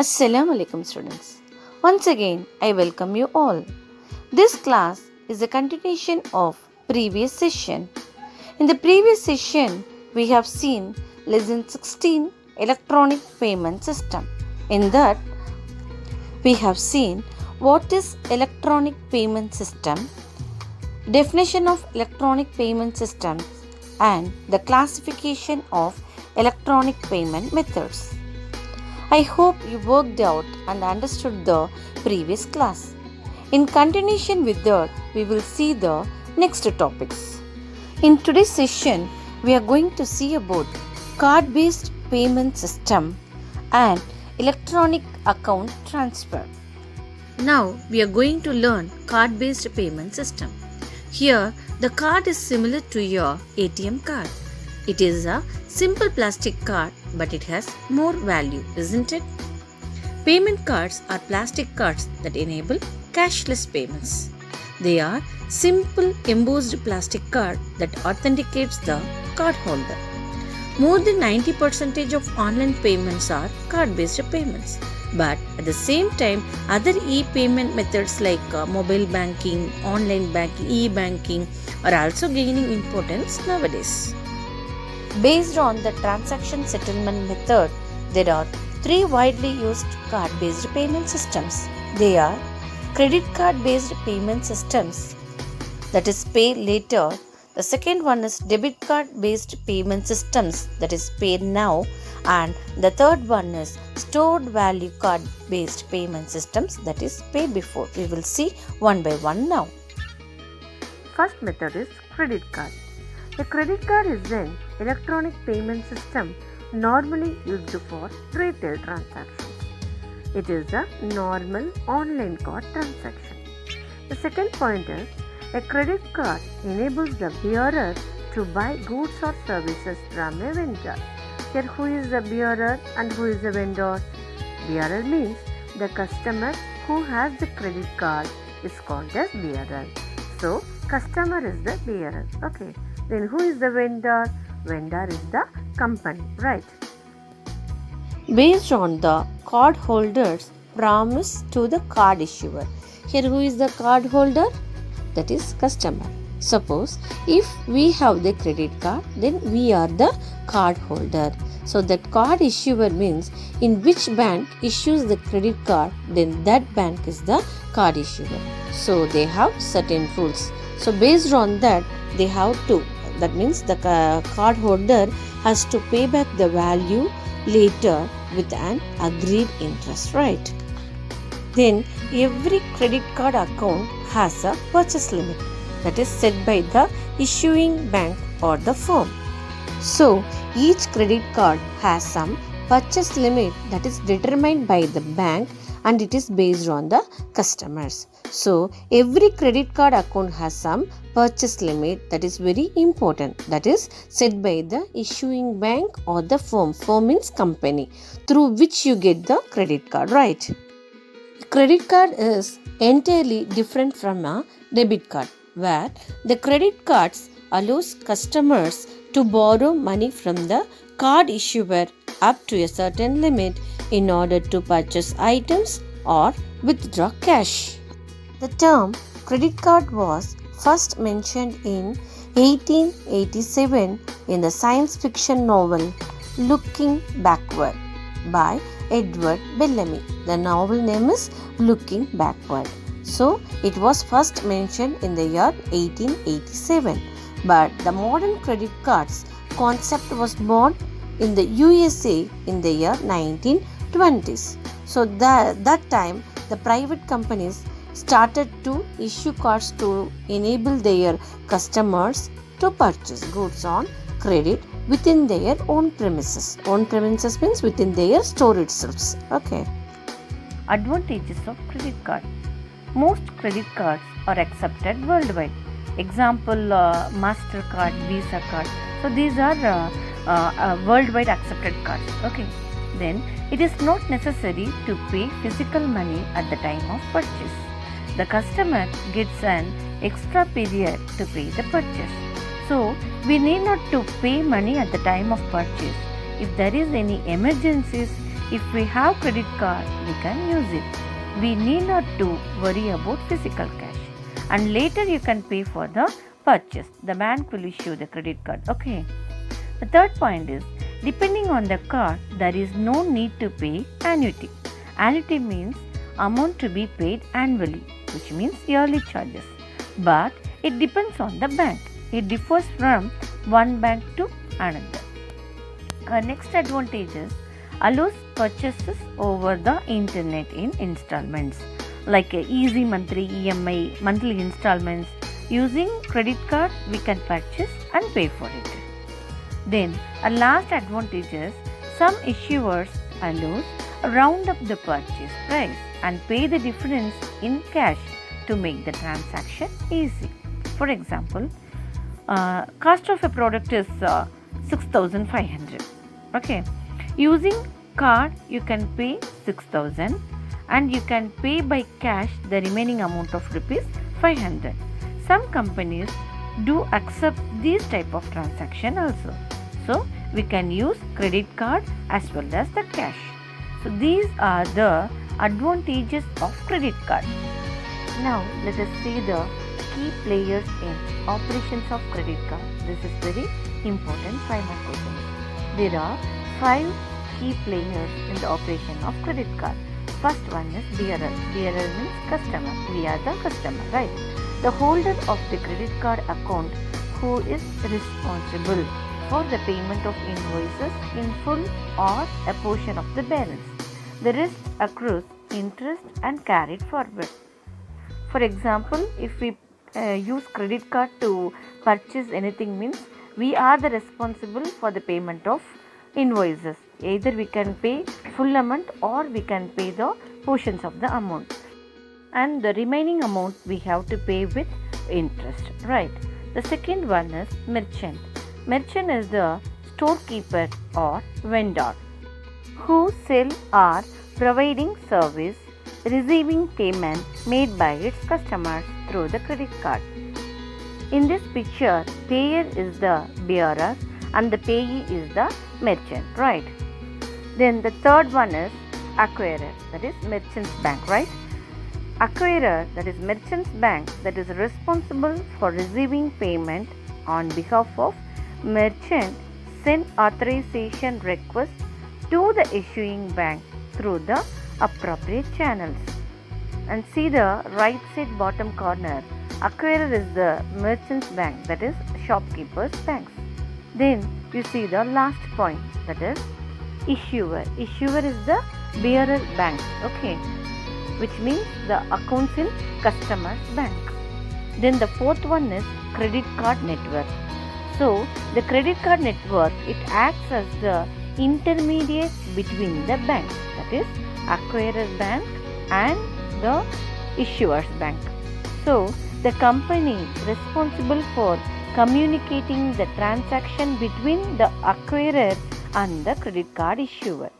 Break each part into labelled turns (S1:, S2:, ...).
S1: Assalamu alaikum students. Once again I welcome you all. This class is a continuation of previous session. In the previous session we have seen lesson 16 electronic payment system. In that we have seen what is electronic payment system, definition of electronic payment systems and the classification of electronic payment methods. I hope you worked out and understood the previous class. In continuation with that, we will see the next topics. In today's session, we are going to see about card-based payment system and electronic account transfer. Now, we are going to learn card-based payment system. Here, the card is similar to your ATM card. It is a simple plastic card, but it has more value, isn't it? Payment cards are plastic cards that enable cashless payments. They are simple embossed plastic card that authenticates the cardholder. More than 90% of online payments are card-based payments. But at the same time, other e-payment methods like mobile banking, online banking, e-banking are also gaining importance nowadays. Based on the transaction settlement method, there are three widely used card-based payment systems. They are credit card-based payment systems, that is pay later. The second one is debit card-based payment systems, that is pay now. And the third one is stored value card-based payment systems, that is pay before. We will see one by one now.
S2: First method is credit card. A credit card is an electronic payment system normally used for retail transactions. It is a normal online card transaction. The second point is a credit card enables the bearer to buy goods or services from a vendor. Here, who is the bearer and who is the vendor? Bearer means the customer who has the credit card is called as bearer. So, customer is the bearer. Okay. Then who is the vendor? Vendor is the company, right?
S1: Based on the card holder's promise to the card issuer. Here, who is the card holder? That is customer. Suppose if we have the credit card, then we are the card holder. So that card issuer means in which bank issues the credit card, then that bank is the card issuer. So they have certain rules. So based on that, they have to. That means the card holder has to pay back the value later with an agreed interest, right? Then every credit card account has a purchase limit that is set by the issuing bank or the firm. So each credit card has some purchase limit that is determined by the bank and it is based on the customers. So every credit card account has some purchase limit that is very important, that is set by the issuing bank or the firm. Firm means company through which you get the credit card, right? Credit card is entirely different from a debit card, where the credit cards allows customers to borrow money from the card issuer up to a certain limit in order to purchase items or withdraw cash. The term credit card was first mentioned in 1887 in the science fiction novel Looking Backward by Edward Bellamy. The novel name is Looking Backward. So, it was first mentioned in the year 1887. But the modern credit cards concept was born in the USA in the year 1920s. So, that time the private companies started to issue cards to enable their customers to purchase goods on credit within their own premises. Own premises means within their store itself. Okay.
S2: Advantages of credit card. Most credit cards are accepted worldwide. Example, MasterCard, Visa card. So these are worldwide accepted cards. Okay. Then it is not necessary to pay physical money at the time of purchase. The customer gets an extra period to pay the purchase. So we need not to pay money at the time of purchase. If there is any emergencies, If we have credit card, we can use it. We need not to worry about physical cash. And later you can pay for the purchase. The bank will issue the credit card. Okay. The third point is, depending on the card, there is no need to pay annuity. Annuity means amount to be paid annually, which means yearly charges. But it depends on the bank. It differs from one bank to another. Next advantage is allows purchases over the internet in installments, like a easy monthly EMI, monthly installments. Using credit card, we can purchase and pay for it. Then a last advantage is some issuers allows round up the purchase price and pay the difference in cash to make the transaction easy. For example, cost of a product is 6,500. Okay, using card you can pay 6,000 and you can pay by cash the remaining amount of rupees 500. Some companies do accept this type of transaction also. So we can use credit card as well as the cash. So these are the advantages of credit card. Now let us see the key players in operations of credit card. This is very important 5 mark questions. There are 5 key players in the operation of credit card. First one is bearer. Bearer means customer. We are the customer, right? The holder of the credit card account who is responsible for the payment of invoices in full or a portion of the balance. The rest accrues interest and carried forward. For example, if we use credit card to purchase anything means we are the responsible for the payment of invoices. Either we can pay full amount or we can pay the portions of the amount. And the remaining amount we have to pay with interest, right? The second one is merchant. Merchant is the storekeeper or vendor who sell or providing service, receiving payment made by its customers through the credit card. In this picture, payer is the bearer and the payee is the merchant, right? Then the third one is acquirer, that is merchant's bank, right? Acquirer, that is merchant's bank, that is responsible for receiving payment on behalf of merchant, send authorization request to the issuing bank through the appropriate channels. And see the right side bottom corner, acquirer is the merchant's bank, that is shopkeeper's banks. Then you see the last point, that is issuer. Issuer is the bearer bank, okay, which means the accounts in customer's bank. Then the fourth one is credit card network. So the credit card network, it acts as the intermediate between the banks, that is acquirer bank and the issuer's bank. So the company responsible for communicating the transaction between the acquirer and the credit card issuer.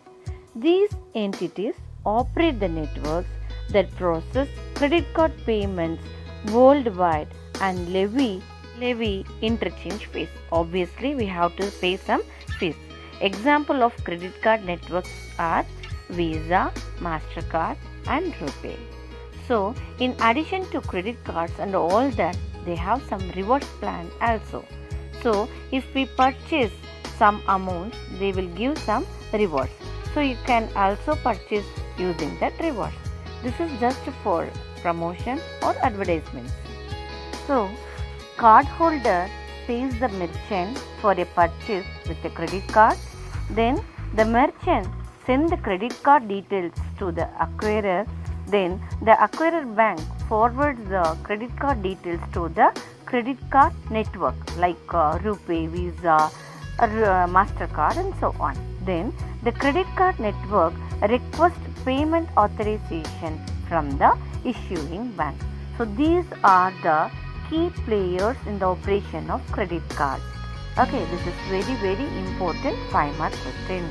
S2: These entities operate the networks that process credit card payments worldwide and levy interchange fees. Obviously, we have to pay some fees. Example of credit card networks are Visa, MasterCard and RuPay. So, in addition to credit cards and all that, they have some rewards plan also. So, if we purchase some amounts, they will give some rewards. So, you can also purchase using that rewards. This is just for promotion or advertisements. So, cardholder pays the merchant for a purchase with a credit card. Then the merchant sends the credit card details to the acquirer. Then the acquirer bank forwards the credit card details to the credit card network like RuPay, Visa, MasterCard and so on. Then the credit card network requests payment authorization from the issuing bank. So these are the key players in the operation of credit card. Okay, this is very important 5 mark question.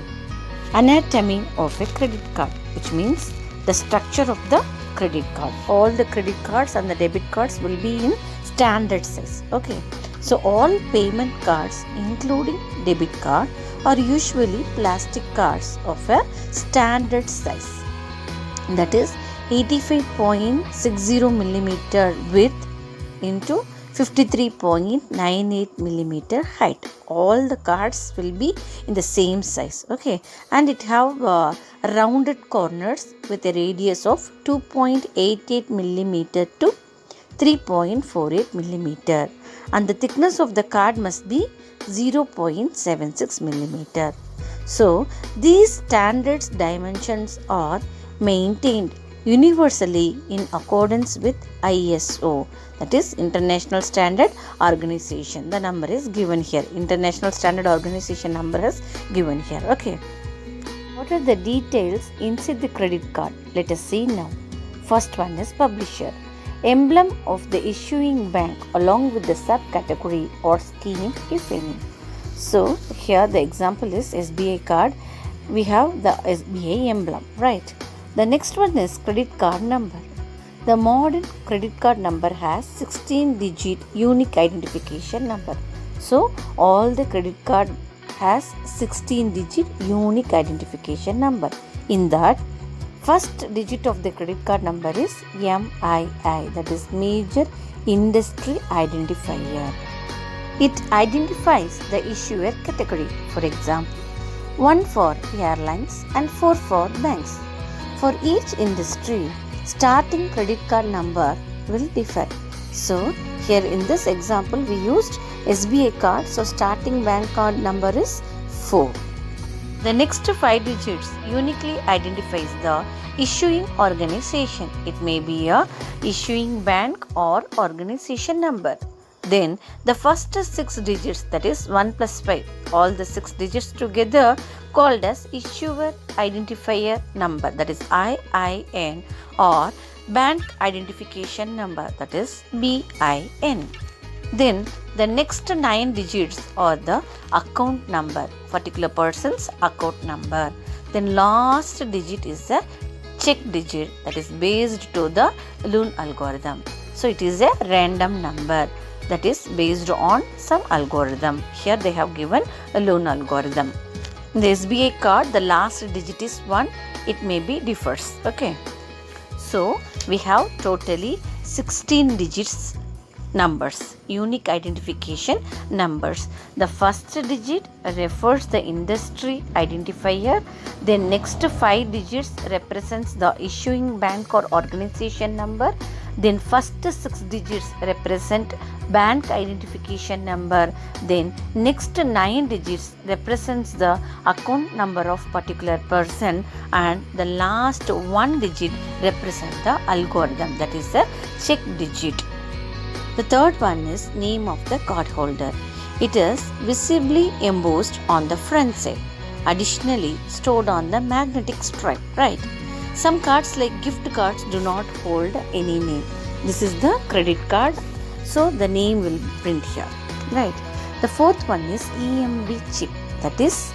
S2: Anatomy of a credit card, which means the structure of the credit card. All the credit cards and the debit cards will be in standard size. Okay,
S1: So all payment cards including debit card are usually plastic cards of a standard size, that is 85.60 millimeter width into 53.98 millimeter height. All the cards will be in the same size, okay, and it have rounded corners with a radius of 2.88 millimeter to 3.48 millimeter, and the thickness of the card must be 0.76 millimeter. So these standards dimensions are maintained universally in accordance with ISO, that is International Standard Organization. The number is given here. International Standard Organization number is given here. Okay. What are the details inside the credit card? Let us see now. First one is publisher. Emblem of the issuing bank along with the subcategory or scheme if any. So here the example is SBI card. We have the SBI emblem, right? The next one is credit card number. The modern credit card number has 16-digit unique identification number. So all the credit card has 16-digit unique identification number. In that, first digit of the credit card number is MII, that is Major Industry Identifier. It identifies the issuer category. For example, 1 for airlines and 4 for banks. For each industry, starting credit card number will differ. So here in this example we used SBI card, so starting bank card number is 4. The next 5 digits uniquely identifies the issuing organization. It may be a issuing bank or organization number. Then the first 6 digits, that is 1 plus 5, all the 6 digits together called as issuer identifier number, that is IIN, or bank identification number, that is BIN. Then the next 9 digits are the account number, particular person's account number. Then last digit is a check digit, that is based to the Loon algorithm. So it is a random number that is based on some algorithm. Here they have given a Loon algorithm. In the SBI card, the last digit is 1. It may be differs. Okay. So we have totally 16 digits numbers, unique identification numbers. The first digit refers the industry identifier. Then next 5 digits represents the issuing bank or organization number. Then first 6 digits represent bank identification number. Then next 9 digits represents the account number of particular person, and the last 1 digit represents the algorithm, that is the check digit. The third one is name of the card holder. It is visibly embossed on the front side, additionally stored on the magnetic stripe, right? Some cards like gift cards do not hold any name. This is the credit card, so the name will print here, right? The fourth one is EMV chip, that is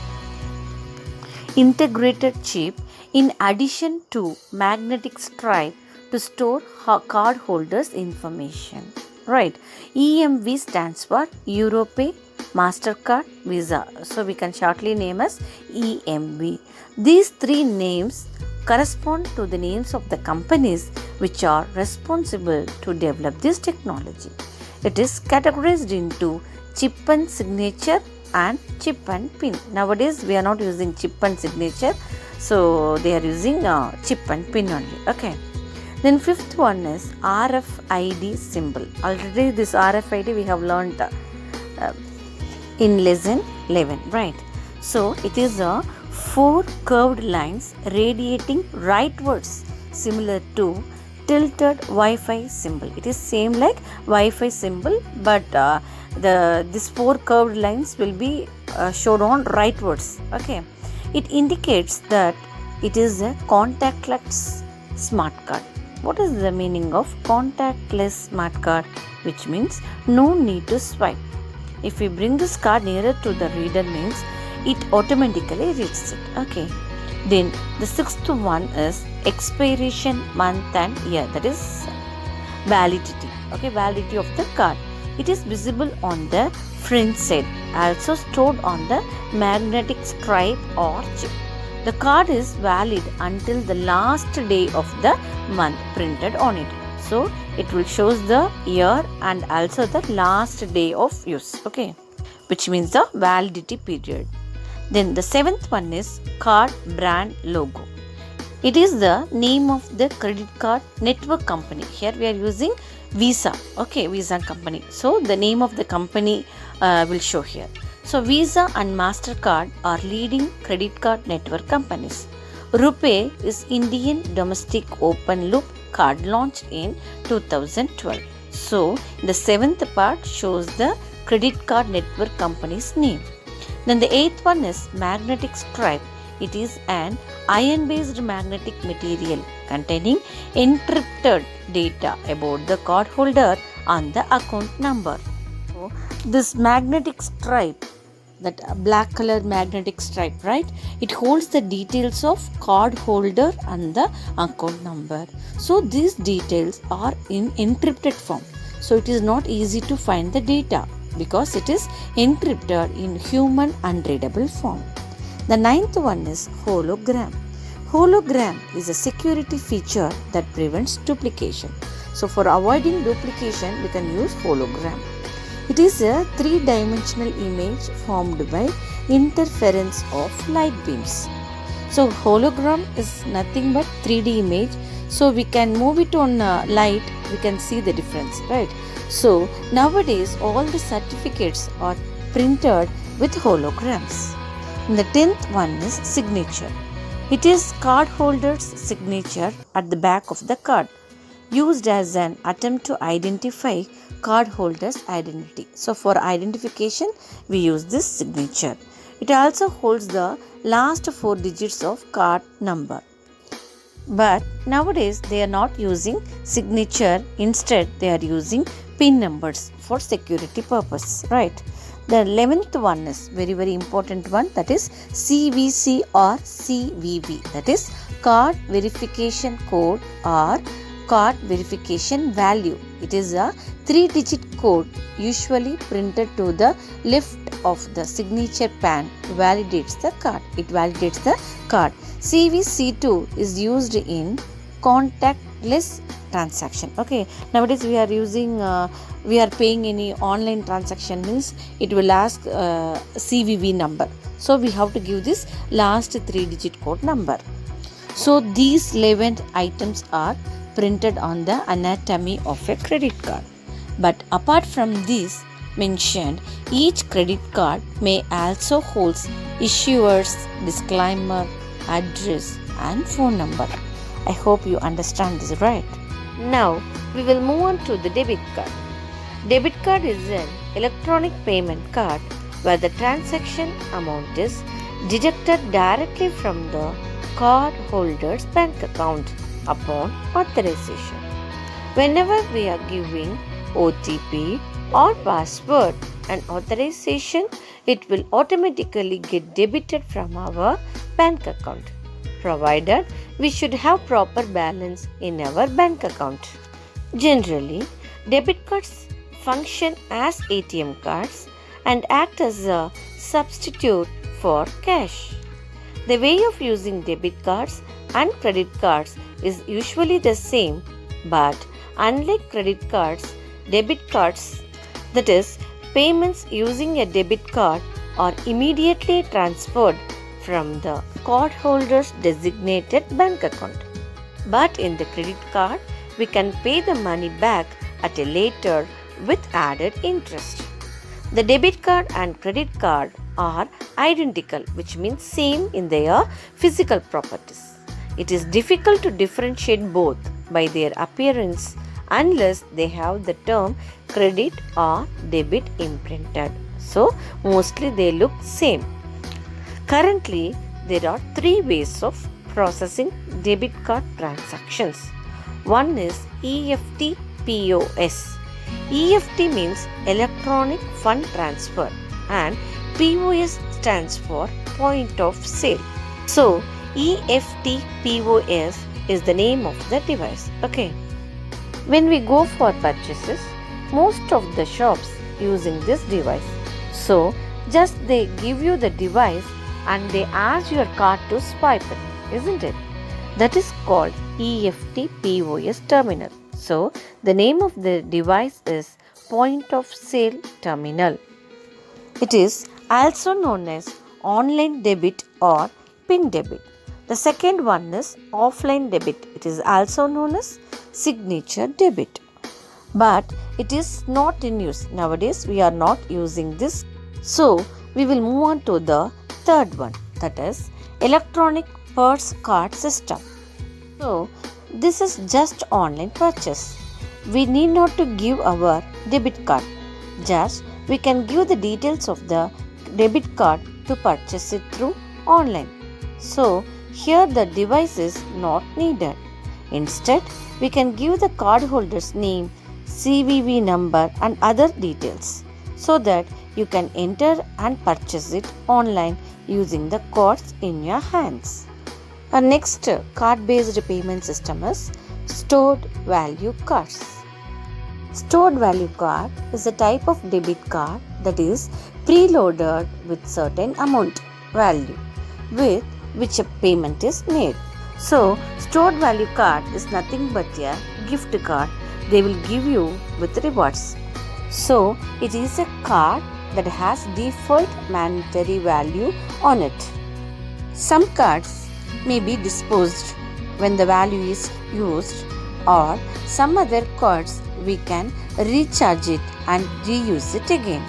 S1: integrated chip in addition to magnetic stripe to store card holders information, right? EMV stands for Europay, MasterCard, Visa. So we can shortly name as EMV. These 3 names correspond to the names of the companies which are responsible to develop this technology. It is categorized into chip and signature and chip and pin. Nowadays we are not using chip and signature, so they are using chip and pin only. Okay. Then fifth one is RFID symbol. Already this RFID we have learned in lesson 11, right? So it is a 4 curved lines radiating rightwards, similar to tilted Wi-Fi symbol. It is same like Wi-Fi symbol, but this 4 curved lines will be showed on rightwards. Okay, it indicates that it is a contactless smart card. What is the meaning of contactless smart card? Which means no need to swipe. If we bring this card nearer to the reader means it automatically reads it. Okay. Then the sixth one is expiration month and year, that is validity. Okay, validity of the card. It is visible on the front side, also stored on the magnetic stripe or chip. The card is valid until the last day of the month printed on it. So it will shows the year and also the last day of use, okay, which means the validity period. Then the seventh one is card brand logo. It is the name of the credit card network company. Here we are using Visa, okay, Visa company. So the name of the company will show here. So Visa and MasterCard are leading credit card network companies. RuPay is Indian domestic open loop card launched in 2012. So the seventh part shows the credit card network company's name. Then the eighth one is magnetic stripe. It is an iron-based magnetic material containing encrypted data about the cardholder and the account number. So this magnetic stripe, that black color magnetic stripe, right, it holds the details of cardholder and the account number. So these details are in encrypted form, so it is not easy to find the data because it is encrypted in human unreadable form. The ninth one is hologram. Hologram is a security feature that prevents duplication. So for avoiding duplication, we can use hologram. It is a three-dimensional image formed by interference of light beams. So hologram is nothing but 3D image. So we can move it on light, we can see the difference, right? So nowadays all the certificates are printed with holograms. And the 10th one is signature. It is cardholder's signature at the back of the card, used as an attempt to identify cardholder's identity. So for identification, we use this signature. It also holds the last 4 digits of card number. But nowadays they are not using signature, instead they are using PIN numbers for security purpose, right? The 11th one is very important one, that is CVC or CVV, that is card verification code or card verification value. It is a 3-digit code usually printed to the left of the signature pan validates the card. It validates the card. CVC2 is used in contactless transaction. Okay, nowadays we are using we are paying any online transaction, means it will ask CVV number. So we have to give this last 3-digit code number. So these 11 items are printed on the anatomy of a credit card. But apart from this mentioned, each credit card may also hold issuer's disclaimer, address and phone number. I hope you understand this, right? Now we will move on to the debit card. Debit card is an electronic payment card where the transaction amount is deducted directly from the card holder's bank account upon authorization. Whenever we are giving OTP or password and authorization, it will automatically get debited from our bank account, provided we should have proper balance in our bank account. Generally, debit cards function as ATM cards and act as a substitute for cash. The way of using debit cards and credit cards is usually the same, but unlike credit cards, debit cards, that is, payments using a debit card, are immediately transferred from the cardholder's designated bank account. But in the credit card, we can pay the money back at a later with added interest. The debit card and credit card are identical, which means same in their physical properties. It is difficult to differentiate both by their appearance unless they have the term credit or debit imprinted. So mostly they look same. Currently, there are 3 ways of processing debit card transactions. One is EFT POS. EFT means electronic fund transfer and POS stands for point of sale. So EFT POS is the name of the device. Okay. When we go for purchases, most of the shops using this device. So just they give you the device and they ask your card to swipe it, isn't it? That is called EFT POS terminal. So the name of the device is point of sale terminal. It is also known as online debit or PIN debit. The second one is offline debit. It is also known as signature debit. But it is not in use. Nowadays we are not using this. So we will move on to the third one, that is electronic purse card system. So this is just online purchase. We need not to give our debit card. Just we can give the details of the debit card to purchase it through online. So here the device is not needed. Instead, we can give the cardholder's name, CVV number and other details so that you can enter and purchase it online using the cards in your hands. Our next card-based payment system is stored value cards. Stored value card is a type of debit card that is preloaded with certain amount value with which a payment is made. So, stored value card is nothing but a gift card they will give you with rewards. So, it is a card that has default monetary value on it. Some cards may be disposed when the value is used, or some other cards we can recharge it and reuse it again.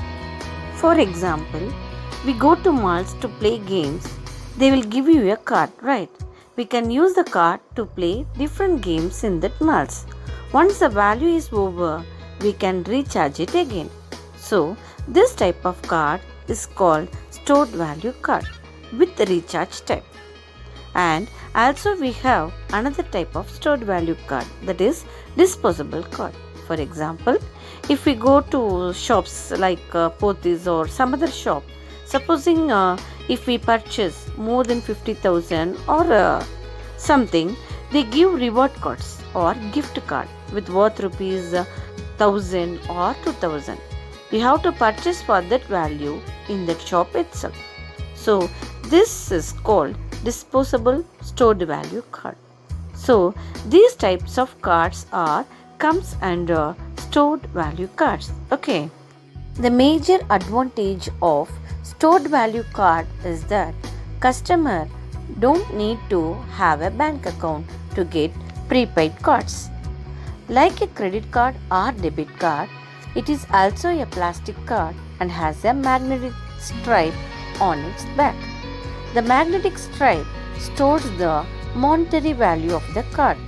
S1: For example, we go to malls to play games, they will give you a card, right? We can use the card to play different games in that malls. Once the value is over, we can recharge it again. So, this type of card is called stored value card with recharge type. And also we have another type of stored value card, that is disposable card. For example, if we go to shops like Pothys or some other shop, supposing if we purchase more than 50,000 or something, they give reward cards or gift card with worth rupees 1000 or 2000. We have to purchase for that value in that shop itself. So this is called disposable stored value card. So these types of cards comes under stored value cards. Okay. The major advantage of stored value card is that customer don't need to have a bank account to get prepaid cards. Like a credit card or debit card, it is also a plastic card and has a magnetic stripe on its back. The magnetic stripe stores the monetary value of the card.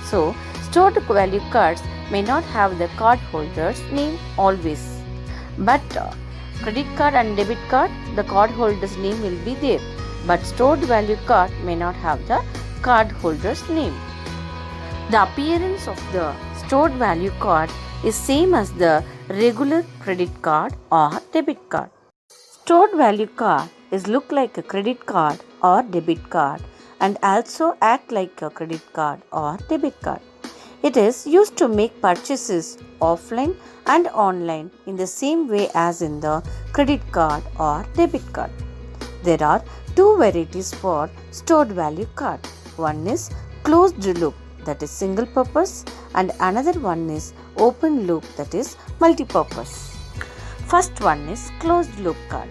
S1: So, stored value cards may not have the cardholder's name always. But credit card and debit card, the cardholder's name will be there. But stored value card may not have the cardholder's name. The appearance of the stored value card is same as the regular credit card or debit card. Stored value card is look like a credit card or debit card and also act like a credit card or debit card. It is used to make purchases offline and online in the same way as in the credit card or debit card. There are two varieties for stored value card. One is closed loop, that is single purpose, and another one is open loop, that is multi-purpose. First one is closed loop card.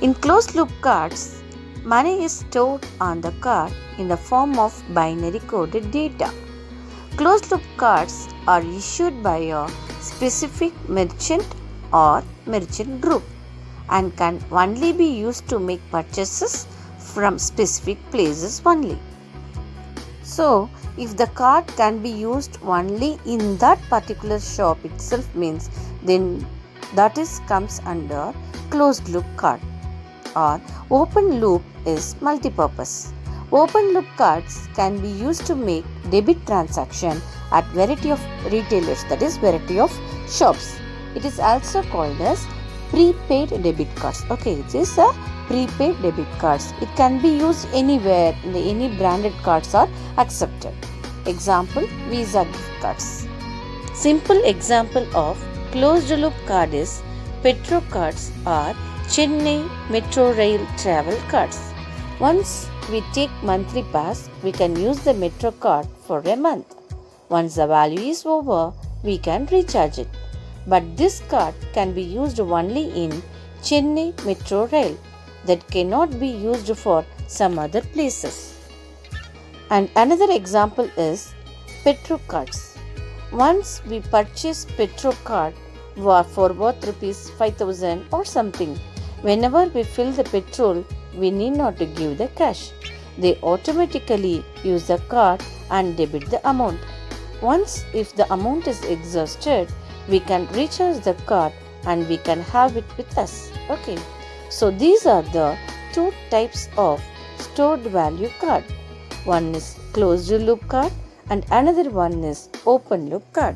S1: In closed loop cards, money is stored on the card in the form of binary coded data. Closed loop cards are issued by a specific merchant or merchant group and can only be used to make purchases from specific places only. So, if the card can be used only in that particular shop itself means then that is comes under closed loop card. Or open loop is multi-purpose. Open loop cards can be used to make debit transaction at variety of retailers, that is variety of shops. It is also called as prepaid debit cards. Okay, it is a prepaid debit cards. It can be used anywhere, any branded cards are accepted. Example, Visa gift cards. Simple example of closed loop card is Petro cards are Chennai Metro Rail travel cards. Once we take monthly pass, we can use the Metro card for a month. Once the value is over, we can recharge it. But this card can be used only in Chennai Metro Rail. That cannot be used for some other places. And another example is Petro cards. Once we purchase Petro card for worth rupees 5,000 or something, whenever we fill the petrol, we need not to give the cash. They automatically use the card and debit the amount. Once if the amount is exhausted, we can recharge the card and we can have it with us. Okay. So these are the two types of stored value card. One is closed loop card and another one is open loop card.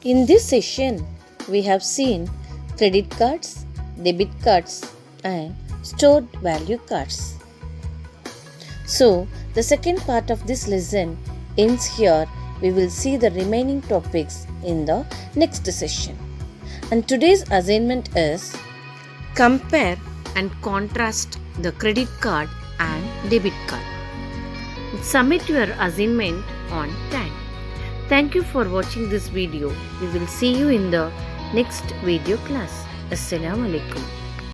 S1: In this session, we have seen credit cards, debit cards and stored value cards. So the second part of this lesson ends here. We will see the remaining topics in the next session. And today's assignment is compare and contrast the credit card and debit card. Submit your assignment on time. Thank you for watching this video. We will see you in the next video class. Assalamu alaikum.